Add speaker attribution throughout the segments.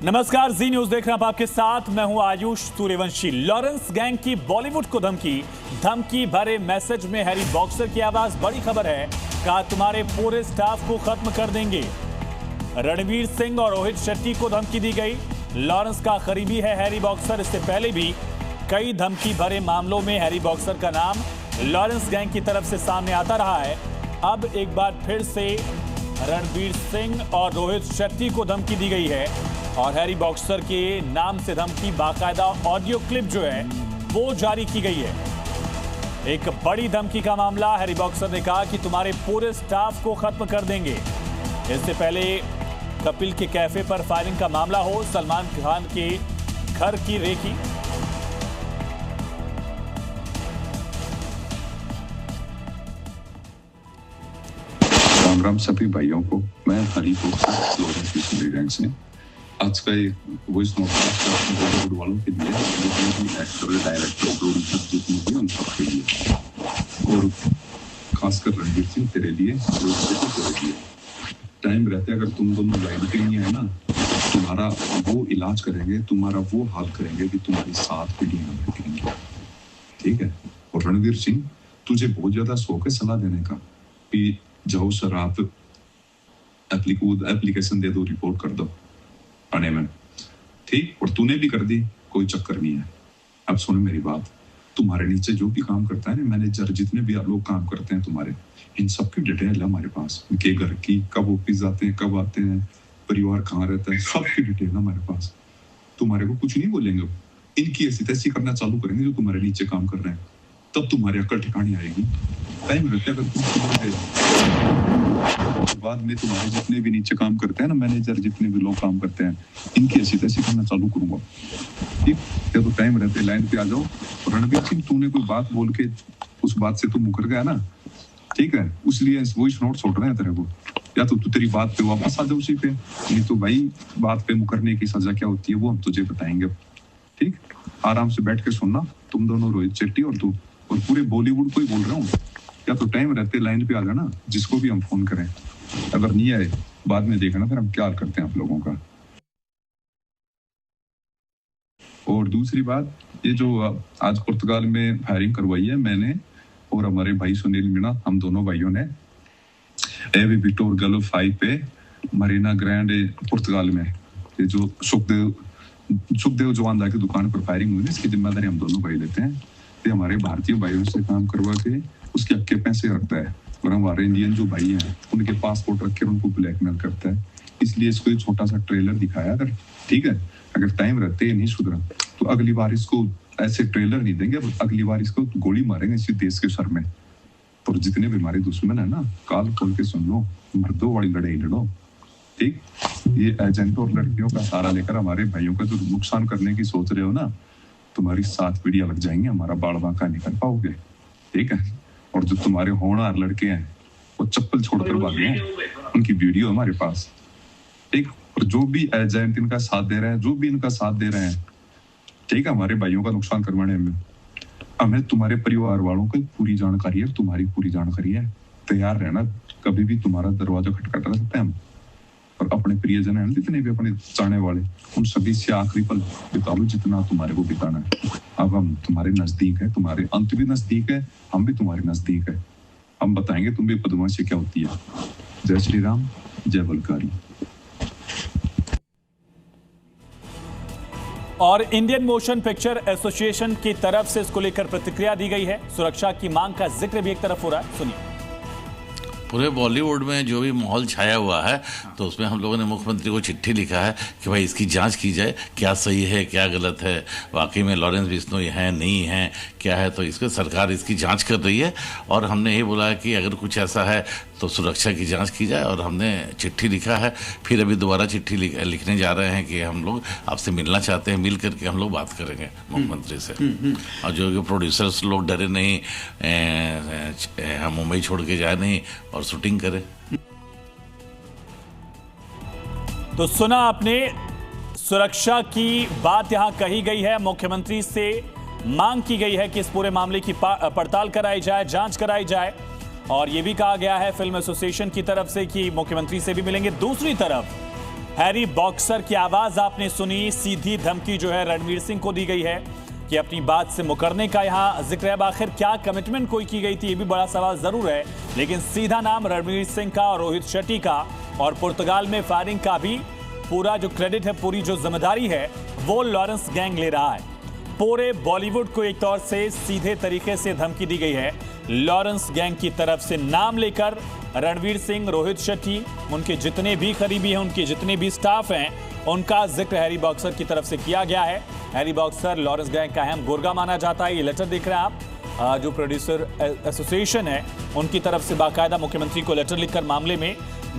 Speaker 1: नमस्कार, जी न्यूज देख रहे हैं आप आपके साथ। मैं हूं आयुष सूर्यवंशी। लॉरेंस गैंग की बॉलीवुड को धमकी भरे मैसेज में हैरी बॉक्सर की आवाज। बड़ी खबर है, कहा तुम्हारे पूरे स्टाफ को खत्म कर देंगे। रणवीर सिंह और रोहित शेट्टी को धमकी दी गई। लॉरेंस का करीबी है हैरी बॉक्सर। इससे पहले भी कई धमकी भरे मामलों में हैरी बॉक्सर का नाम लॉरेंस गैंग की तरफ से सामने आता रहा है। अब एक बार फिर से रणवीर सिंह और रोहित शेट्टी को धमकी दी गई है और हैरी बॉक्सर के नाम से धमकी, बाकायदा ऑडियो क्लिप जो है वो जारी की गई है। एक बड़ी धमकी का मामला। हैरी बॉक्सर ने कहा कि तुम्हारे पूरे स्टाफ को खत्म कर देंगे। इससे पहले कपिल के कैफे पर फायरिंग का मामला हो, सलमान खान के घर की रेकी।
Speaker 2: राम राम सभी भाइयों को। मैं हरी बॉक्सर लॉरेंस गैंग से आज का ये वॉइस नोट बॉलीवुड वालों के लिए, एक्टर, डायरेक्टर, प्रोड्यूसर जितने भी उन सब के लिए, और खासकर रणवीर सिंह तेरे लिए, तेरे लिए टाइम रहते अगर तुम दोनों लाइन पे नहीं है ना, तुम्हारा वो इलाज करेंगे, तुम्हारा वो हाल करेंगे कि तुम्हारी 7 पीढ़ियां बैठेंगी। ठीक है। और रणवीर सिंह, तुझे बहुत ज्यादा शौक है सलाह देने का कि जाओ सर आप एप्लीकेशन दे दो, रिपोर्ट कर दो थाने में। ठीक। और तूने भी कर दी, कोई चक्कर नहीं है। अब सुन मेरी बात, तुम्हारे नीचे जो भी काम करता है ना, मैनेजर जितने भी लोग काम करते हैं तुम्हारे, इन सबकी डिटेल है हमारे पास। उनके घर की, कब ऑफिस जाते हैं, कब आते हैं, परिवार कहाँ रहता है, सबकी डिटेल है हमारे पास। तुम्हारे को कुछ नहीं बोलेंगे। इनकी ऐसी तैसी करना चालू करेंगे जो तुम्हारे नीचे काम कर रहे हैं, तब तुम्हारी अकल ठिकानी आएगी। टाइम रहता है अगर तुम बाद में तुम्हारे जितने भी नीचे काम करते हैं ना, मैनेजर जितने भी लोग काम करते हैं, इनकी ऐसी तैसी करना चालू करूंगा। ठीक है। तो टाइम रहते लाइन पे आ जाओ। रणवीर सिंह, तूने कोई बात बोल के उस बात से तुम मुकर गया ना, ठीक है, उसलिए वॉइस नोट छोड़ रहे हैं तेरे को। या तो तू तेरी बात पे वापस आ जाओ उसी पे, नहीं तो भाई बात पे मुकरने की सजा क्या होती है वो हम तुझे बताएंगे। ठीक। आराम से बैठ के सुनना, तुम दोनों, रोहित शेट्टी और तू, और पूरे बॉलीवुड को ही बोल रहा हूँ। या तो टाइम रहते लाइन पे आ जाना, जिसको भी हम फोन करें। अगर नहीं आए बाद में देखना फिर हम क्या करते हैं आप लोगों का। और दूसरी बात, ये जो आज पुर्तगाल में फायरिंग करवाई है मैंने और हमारे भाई सुनील मीणा, हम दोनों भाइयों ने एवी विक्टोर गल्फ 5 पे मरीना ग्रैंड पुर्तगाल में, ये जो सुखदेव जवानदा की दुकान पर फायरिंग हुई, इसकी जिम्मेदारी हम दोनों भाई लेते हैं। ये हमारे भारतीय भाइयों से काम करवा के उसके हक के पैसे रखता है और हमारे इंडियन जो भाई हैं उनके पासपोर्ट रख के उनको ब्लैकमेल करता है। इसलिए इसको एक छोटा सा ट्रेलर दिखाया अगर, ठीक है, अगर टाइम रहते ही नहीं सुधरा तो अगली बार इसको ऐसे ट्रेलर नहीं देंगे, अगली बार इसको गोली मारेंगे इसी देश के सर में। और जितने भी हमारे दुश्मन है ना, काल खोल के सुन लो, मर्दों वाली लड़ाई लड़ो। ठीक। ये एजेंट और लड़कियों का सहारा लेकर हमारे भाइयों का जो नुकसान करने की सोच रहे हो ना, तुम्हारी 7 पीढ़ियां लग जाएंगे, हमारा बाल बांका नहीं कर पाओगे। ठीक है। और जो तुम्हारे होनहार लड़के हैं वो चप्पल छोड़कर भागे हैं, उनकी वीडियो हमारे पास। ठीक। और जो भी एजेंट इनका साथ दे रहे हैं, जो भी इनका साथ दे रहे हैं, ठीक है, हमारे भाइयों का नुकसान करवाने में, हमें तुम्हारे परिवार वालों की पूरी जानकारी है, तुम्हारी पूरी जानकारी है। तैयार रहना, कभी भी तुम्हारा दरवाजा खटखटा सकते हैं हम। और अपने प्रियजन है जितने भी अपने जाने वाले, उन सभी से आखिरी पल बिता लो जितना तुम्हारे को बिताना है। अब हम तुम्हारे नजदीक है, तुम्हारे अंत भी नजदीक है, हम भी तुम्हारे नजदीक है। हम बताएंगे तुम्हें बदमाशी क्या होती है। जय श्री राम, जय बलकारी।
Speaker 1: और इंडियन मोशन पिक्चर एसोसिएशन की तरफ से इसको लेकर प्रतिक्रिया दी गई है। सुरक्षा की मांग का जिक्र भी एक तरफ हो रहा है, सुनिए।
Speaker 3: पूरे बॉलीवुड में जो भी माहौल छाया हुआ है, तो उसमें हम लोगों ने मुख्यमंत्री को चिट्ठी लिखा है कि भाई इसकी जांच की जाए, क्या सही है क्या गलत है, वाकई में लॉरेंस बिश्नोई हैं नहीं हैं, क्या है। तो इसको सरकार इसकी जांच कर रही है और हमने ये बोला है कि अगर कुछ ऐसा है तो सुरक्षा की जांच की जाए। और हमने चिट्ठी लिखा है, फिर अभी दोबारा चिट्ठी लिखने जा रहे हैं कि हम लोग आपसे मिलना चाहते हैं, मिल करके हम लोग बात करेंगे मुख्यमंत्री से। और जो प्रोड्यूसर्स लोग डरे नहीं, हम मुंबई छोड़ के जाए नहीं और शूटिंग करें।
Speaker 1: तो सुना आपने, सुरक्षा की बात यहां कही गई है। मुख्यमंत्री से मांग की गई है कि इस पूरे मामले की पड़ताल कराई जाए, जांच कराई जाए। और यह भी कहा गया है फिल्म एसोसिएशन की तरफ से कि मुख्यमंत्री से भी मिलेंगे। दूसरी तरफ हैरी बॉक्सर की आवाज आपने सुनी। सीधी धमकी जो है रणवीर सिंह को दी गई है कि अपनी बात से मुकरने का यहां जिक्र है। आखिर क्या कमिटमेंट कोई की गई थी, ये भी बड़ा सवाल जरूर है, लेकिन सीधा नाम रणवीर सिंह का और रोहित शेट्टी का, और पुर्तगाल में फायरिंग का भी पूरा जो क्रेडिट है, पूरी जो जिम्मेदारी है, वो लॉरेंस गैंग ले रहा है। पूरे बॉलीवुड को एक तौर से सीधे तरीके से धमकी दी गई है लॉरेंस गैंग की तरफ से। नाम लेकर रणवीर सिंह, रोहित शेट्टी, उनके जितने भी करीबी हैं, उनके जितने भी स्टाफ हैं, उनका जिक्र हैरी बॉक्सर की तरफ से किया गया है। हैरी बॉक्सर लॉरेंस गैंग का अहम गुर्गा माना जाता है। ये लेटर देख रहे हैं आप, जो प्रोड्यूसर एसोसिएशन है उनकी तरफ से बाकायदा मुख्यमंत्री को लेटर लिखकर मामले में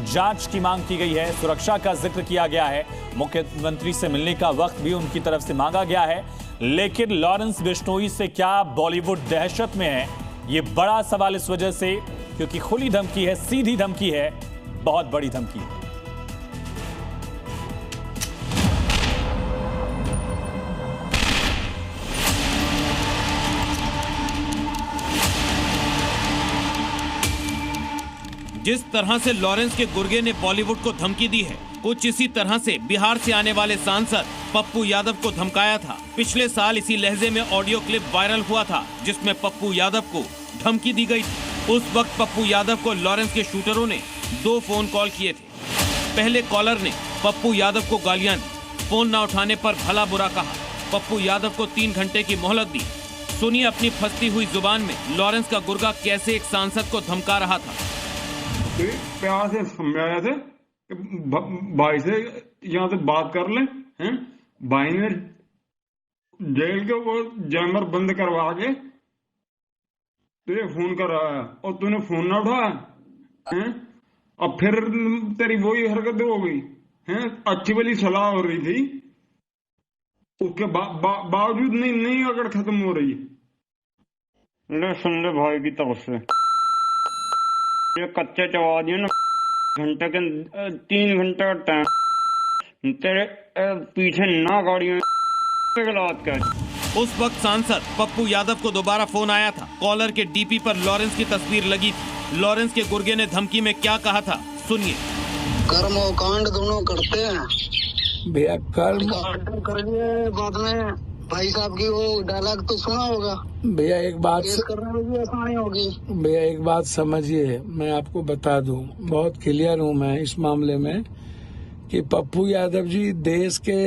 Speaker 1: जांच की मांग की गई है। सुरक्षा का जिक्र किया गया है। मुख्यमंत्री से मिलने का वक्त भी उनकी तरफ से मांगा गया है। लेकिन लॉरेंस बिश्नोई से क्या बॉलीवुड दहशत में है, ये बड़ा सवाल इस वजह से क्योंकि खुली धमकी है, सीधी धमकी है, बहुत बड़ी धमकी है।
Speaker 4: जिस तरह से लॉरेंस के गुर्गे ने बॉलीवुड को धमकी दी है, कुछ इसी तरह से बिहार से आने वाले सांसद पप्पू यादव को धमकाया था। पिछले साल इसी लहजे में ऑडियो क्लिप वायरल हुआ था जिसमें पप्पू यादव को धमकी दी गई थी। उस वक्त पप्पू यादव को लॉरेंस के शूटरों ने 2 फोन कॉल किए थे। पहले कॉलर ने पप्पू यादव को गालियां दी, फोन न उठाने पर भला बुरा कहा। पप्पू यादव को 3 घंटे की मोहलत दी। सुनिए अपनी फंसती हुई जुबान में लॉरेंस का गुर्गा कैसे एक सांसद को धमका रहा था।
Speaker 5: प्यार से समझाया थे भाई से यहाँ से बात कर ले हैं। भाई ने जेल के वो जैमर बंद करवा के तुझे फोन कर रहा है और तूने फोन ना उठाया हैं। और फिर तेरी वही हरकत हो गई हैं। अच्छी वाली सलाह हो रही थी, उसके बावजूद नहीं अगर खत्म हो रही है। ले सुन ले भाई की तरफ से, ये कच्चे चबा दिए ना, घंटे के 3 घंटे का टाइम तेरे पीछे ना गाड़ियों कर।
Speaker 4: उस वक्त सांसद पप्पू यादव को दोबारा फोन आया था। कॉलर के डीपी पर लॉरेंस की तस्वीर लगी थी। लॉरेंस के गुर्गे ने धमकी में क्या कहा था, सुनिए।
Speaker 6: कर्म और कांड दोनों करते हैं
Speaker 7: भैया, कर्म
Speaker 6: करिए, बाद में भाई साहब की वो डायलॉग तो सुना होगा
Speaker 7: भैया। एक बात
Speaker 6: करने में भी आसानी होगी
Speaker 7: भैया, एक बात समझिए, मैं आपको बता दूं, बहुत क्लियर हूं मैं इस मामले में कि पप्पू यादव जी देश के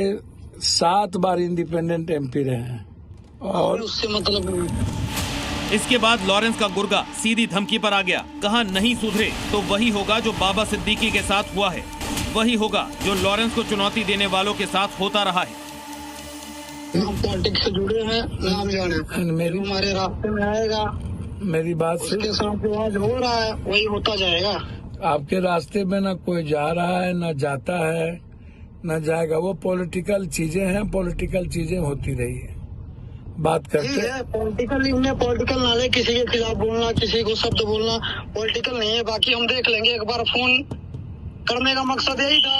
Speaker 7: 7 बार इंडिपेंडेंट एमपी रहे हैं और
Speaker 6: उससे मतलब।
Speaker 4: इसके बाद लॉरेंस का गुर्गा सीधी धमकी पर आ गया। कहा नहीं सुधरे तो वही होगा जो बाबा सिद्दीकी के साथ हुआ है, वही होगा जो लॉरेंस को चुनौती देने वालों के साथ होता रहा है।
Speaker 6: हम पॉलिटिक्स से जुड़े हैं, नाम जाने मेरी हमारे रास्ते में आएगा।
Speaker 7: मेरी बात से
Speaker 6: उसके साथ जो आज हो रहा है वही होता जाएगा।
Speaker 7: आपके रास्ते में ना कोई जा रहा है, ना जाता है, ना जाएगा। वो पॉलिटिकल चीजें हैं, पॉलिटिकल चीजें होती रही है, बात करते हैं।
Speaker 6: पॉलिटिकल नाले किसी के खिलाफ बोलना, किसी को शब्द बोलना पॉलिटिकल नहीं है। बाकी हम देख लेंगे। एक बार फोन करने का मकसद यही था।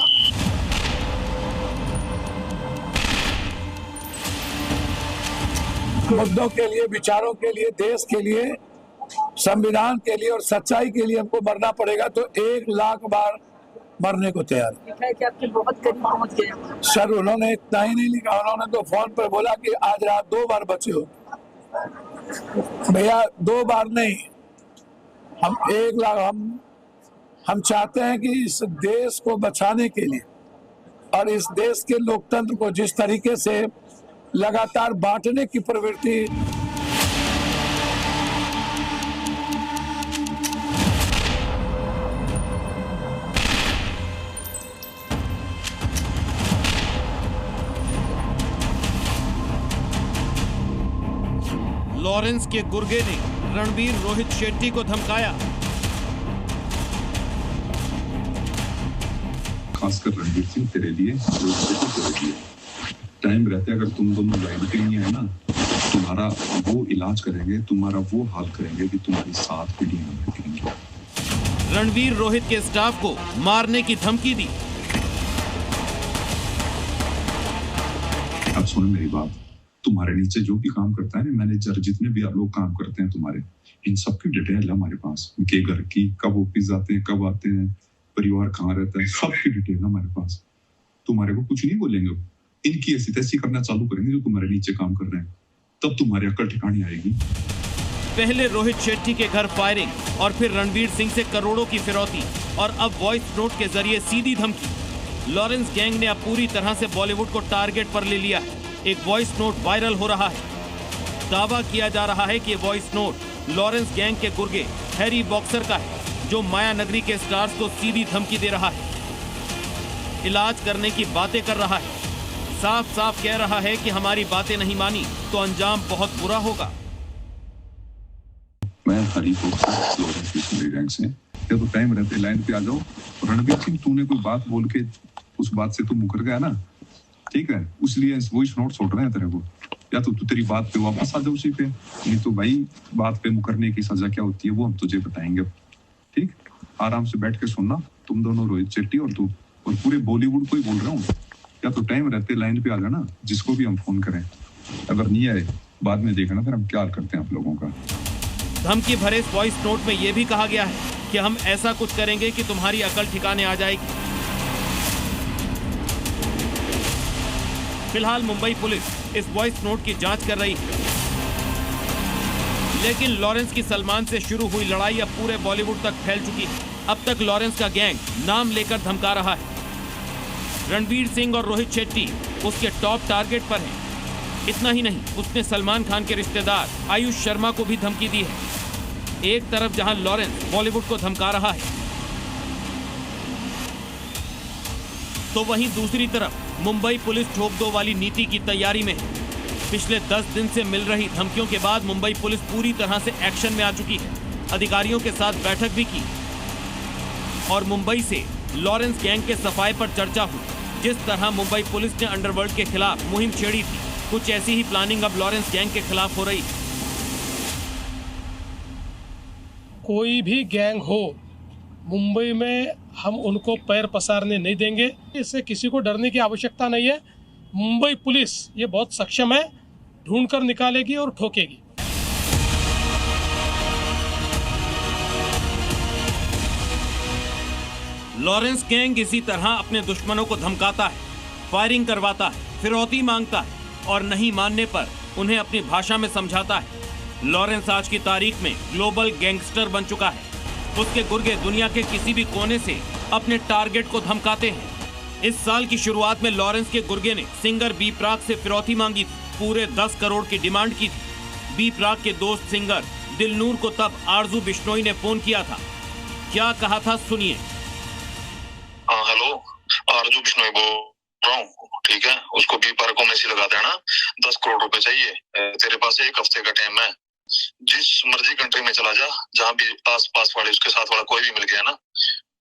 Speaker 7: मुद्दों के लिए, विचारों के लिए, देश के लिए, संविधान के लिए और सच्चाई के लिए हमको मरना पड़ेगा तो 1 लाख बार मरने को तैयार।
Speaker 6: बहुत करीब पहुंच गए
Speaker 7: सर, उन्होंने इतना ही नहीं लिखा, उन्होंने तो फोन पर बोला कि आज रात 2 बार बचे हो। भैया 2 बार नहीं, हम 1 लाख। हम चाहते हैं कि इस देश को बचाने के लिए और इस देश के लोकतंत्र को जिस तरीके से लगातार बांटने की प्रवृत्ति,
Speaker 4: लॉरेंस के गुर्गे ने रणवीर रोहित शेट्टी को धमकाया।
Speaker 2: खासकर रणवीर सिंह तेरे लिए, रोहित शेट्टी तेरे लिए, टाइम रहते अगर तुम दोनों लाइन के लिए है ना, तुम्हारा वो इलाज करेंगे, तुम्हारा वो हाल करेंगे कि तुम्हारी 7 पीढ़ियां बैठेंगी।
Speaker 4: रणवीर रोहित के स्टाफ को मारने की धमकी दी।
Speaker 2: अब सुनो मेरी बात, तुम्हारे नीचे जो भी काम करता है ना, मैनेजर जितने भी लोग काम करते हैं तुम्हारे, इन सब की डिटेल है हमारे पास। उनके घर की, कब ऑफिस जाते हैं, कब आते हैं, परिवार कहाँ रहता है, सबकी डिटेल है हमारे पास। तुम्हारे को कुछ नहीं बोलेंगे, इनकी ऐसी तैसी करना चालू करेंगे जो तुम्हारे नीचे काम कर रहे हैं, तब तुम्हारी अक्ल ठिकाने आएगी।
Speaker 4: पहले रोहित शेट्टी के घर फायरिंग और फिर रणवीर सिंह से करोड़ों की फिरौती और अब वॉइस नोट के जरिए सीधी धमकी। लॉरेंस गैंग ने अब पूरी तरह से बॉलीवुड को टारगेट पर ले लिया है। एक वॉइस नोट वायरल हो रहा है। दावा किया जा रहा है कि ये वॉइस नोट लॉरेंस गैंग के गुर्गे हैरी बॉक्सर का है, जो माया नगरी के स्टार्स को सीधी धमकी दे रहा है, इलाज करने की बातें कर रहा है, साफ साफ कह रहा है कि हमारी बातें नहीं मानी तो अंजाम बहुत बुरा होगा।
Speaker 2: मैं हरी बॉक्सर लॉरेंस बिश्नोई गैंग से, या तो टाइम रहते लाइन पे आ जाओ। रणवीर सिंह, तूने कोई बात बोल के उस बात से तू मुकर गया ना, ठीक है, उसलिए वॉइस नोट छोड़ रहे हैं तेरे को। या तो तू तेरी बात पे वापस आ जा उसी पे, नहीं तो भाई बात पे मुकरने की सजा क्या होती है वो हम तुझे बताएंगे। ठीक, आराम से बैठ के सुनना, तुम दोनों, रोहित शेट्टी और तू, और पूरे बॉलीवुड को ही बोल रहा हूँ। या तो टाइम रहते लाइन पे आ जाना, जिसको भी हम फोन करें। अगर नहीं आए बाद में देखना फिर हम क्या करते हैं आप लोगों का।
Speaker 4: धमकी भरे इस वॉइस नोट में यह भी कहा गया है कि हम ऐसा कुछ करेंगे कि तुम्हारी अकल ठिकाने आ जाएगी। फिलहाल मुंबई पुलिस इस वॉइस नोट की जांच कर रही है, लेकिन लॉरेंस की सलमान से शुरू हुई लड़ाई अब पूरे बॉलीवुड तक फैल चुकी है। अब तक लॉरेंस का गैंग नाम लेकर धमका रहा है। रणवीर सिंह और रोहित शेट्टी उसके टॉप टारगेट पर हैं। इतना ही नहीं, उसने सलमान खान के रिश्तेदार आयुष शर्मा को भी धमकी दी है। एक तरफ जहां लॉरेंस बॉलीवुड को धमका रहा है, तो वहीं दूसरी तरफ मुंबई पुलिस ठोक दो वाली नीति की तैयारी में है। पिछले 10 दिन से मिल रही धमकियों के बाद मुंबई पुलिस पूरी तरह से एक्शन में आ चुकी है। अधिकारियों के साथ बैठक भी की और मुंबई से लॉरेंस गैंग के सफाए पर चर्चा हुई। जिस तरह मुंबई पुलिस ने अंडरवर्ल्ड के खिलाफ मुहिम छेड़ी थी, कुछ ऐसी ही प्लानिंग अब लॉरेंस गैंग के खिलाफ हो रही है।
Speaker 8: कोई भी गैंग हो, मुंबई में हम उनको पैर पसारने नहीं देंगे। इससे किसी को डरने की आवश्यकता नहीं है। मुंबई पुलिस ये बहुत सक्षम है, ढूंढकर निकालेगी और ठोकेगी।
Speaker 4: लॉरेंस गैंग इसी तरह अपने दुश्मनों को धमकाता है, फायरिंग करवाता है, फिरौती मांगता है और नहीं मानने पर उन्हें अपनी भाषा में समझाता है। लॉरेंस आज की तारीख में ग्लोबल गैंगस्टर बन चुका है। उसके गुर्गे दुनिया के किसी भी कोने से अपने टारगेट को धमकाते हैं। इस साल की शुरुआत में लॉरेंस के गुर्गे ने सिंगर बी प्राक से फिरौती मांगी थी। पूरे 10 करोड़ की डिमांड की थी। बी प्राक के दोस्त सिंगर दिलनूर को तब आरजू बिश्नोई ने फोन किया था। क्या कहा था, सुनिए।
Speaker 9: हेलो, आरजू बिश्नोई बोल रहा हूँ, ठीक है, उसको बी प्राक को मैसेज लगा देना, 10 करोड़ रुपए चाहिए, तेरे पास 1 हफ्ते का टाइम है, जिस मर्जी कंट्री में चला जा, जहाँ भी आस पास वाले उसके साथ वाला कोई भी मिल गया ना,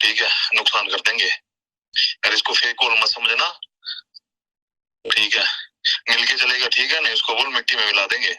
Speaker 9: ठीक है, नुकसान कर देंगे। यार इसको फेक कॉल मत समझना, ठीक है, मिलके चलेगा, ठीक है, नहीं उसको बोल मिट्टी में मिला देंगे।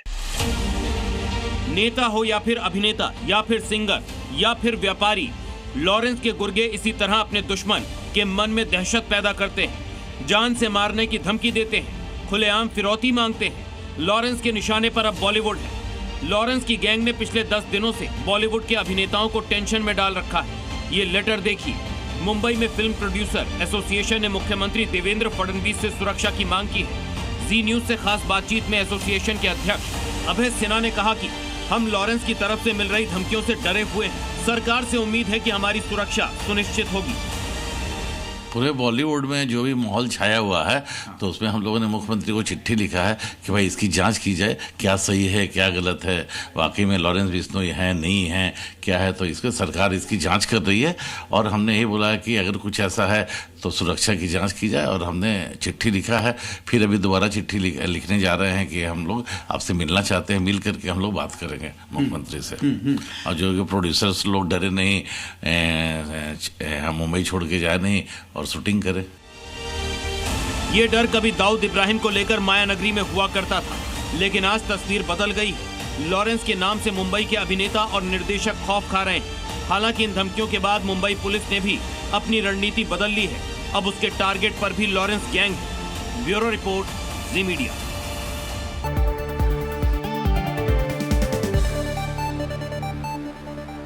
Speaker 4: नेता हो या फिर अभिनेता या फिर सिंगर या फिर व्यापारी, लॉरेंस के गुर्गे इसी तरह अपने दुश्मन के मन में दहशत पैदा करते हैं, जान से मारने की धमकी देते हैं, खुलेआम फिरौती मांगते हैं। लॉरेंस के निशाने पर अब बॉलीवुड है। लॉरेंस की गैंग ने पिछले 10 दिनों से बॉलीवुड के अभिनेताओं को टेंशन में डाल रखा है। ये लेटर देखिए। मुंबई में फिल्म प्रोड्यूसर एसोसिएशन ने मुख्यमंत्री देवेंद्र फडणवीस से सुरक्षा की मांग की है। जी न्यूज से खास बातचीत में एसोसिएशन के अध्यक्ष अभय सिन्हा ने कहा कि हम लॉरेंस की तरफ से मिल रही धमकियों से डरे हुए हैं। सरकार से उम्मीद है कि हमारी सुरक्षा सुनिश्चित होगी।
Speaker 3: पूरे बॉलीवुड में जो भी माहौल छाया हुआ है, तो उसमें हम लोगों ने मुख्यमंत्री को चिट्ठी लिखा है कि भाई इसकी जांच की जाए, क्या सही है क्या गलत है, वाकई में लॉरेंस बिश्नोई है नहीं है, क्या है, तो इसके सरकार इसकी जांच कर रही है। और हमने ये बोला है कि अगर कुछ ऐसा है तो सुरक्षा की जांच की जाए। और हमने चिट्ठी लिखा है, फिर अभी दोबारा चिट्ठी लिखने जा रहे हैं कि हम लोग आपसे मिलना चाहते हैं, मिल करके हम लोग बात करेंगे मुख्यमंत्री से। और जो प्रोड्यूसर्स लोग डरे नहीं, हम मुंबई छोड़ के जाए नहीं और शूटिंग करे।
Speaker 4: ये डर कभी दाऊद इब्राहिम को लेकर माया नगरी में हुआ करता था, लेकिन आज तस्वीर बदल गई है। लॉरेंस के नाम से मुंबई के अभिनेता और निर्देशक खौफ खा रहे हैं। हालांकि इन धमकियों के बाद मुंबई पुलिस ने भी अपनी रणनीति बदल ली है। अब उसके टारगेट पर भी लॉरेंस गैंग है। ब्यूरो रिपोर्ट, जी मीडिया।